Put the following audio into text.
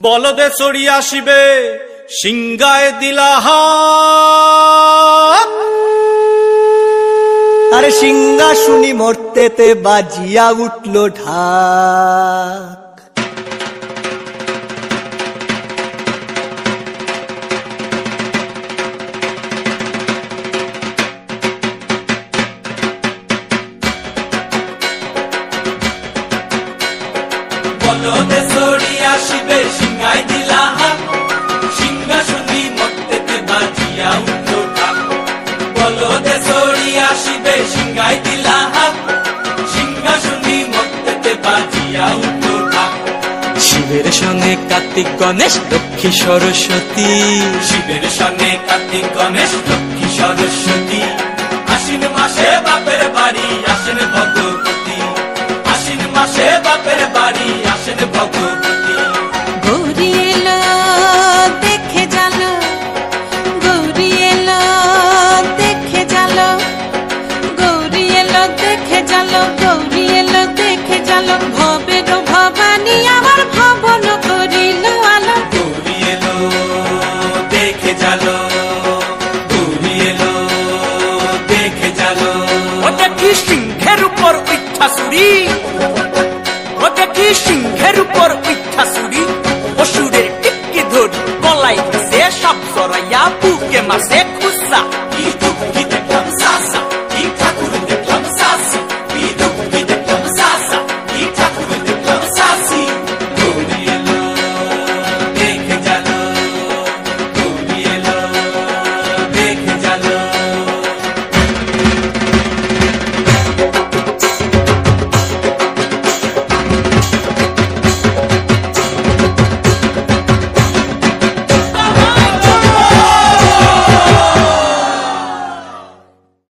বলদে চড়ি আসিবে সিংগায় দিলাহা। আরে সিংহা শুনি মরতেতে বাজিয়া উঠল ঢাক। বলদে চড়ি আসিবে সিংগায় দিলাহা, সিংহা শুনি মরতেতে বাজিয়া উঠল ঢাক। বলদে চড়ি আসিবে সিংগায় দিলাহা, সিংহা শুনি মরতেতে বাজিয়া উঠল ঢাক। শিবের সঙ্গে কার্তিক গণেশ লক্ষ্মী সরস্বতী, শিবের সঙ্গে কার্তিক গণেশ লক্ষ্মী সরস্বতী। আশ্বিন মাসে বাপের বাড়ি আসেন ভগবতী, আশ্বিন মাসে বাপের বাড়ি আসেন ভগবতী। গৌরী এলো দেখে জালো, গৌরী এলো দেখে জালো, গৌরী এলো দেখে জালো, গৌরী এলো দেখে জালো। ভবের ভবানী আমার ভবন করিল আলো। গৌরী এলো দেখে জালো, গৌরী এলো দেখে জালো। ওটা কি সিংহের উপর উচ্ছাসুরি, ওটা কি সিংহের উপর উচ্ছাসুরি। অসুরের টিক্কি ধরি গলায় সে সব সরাইয়া বুকে মাসে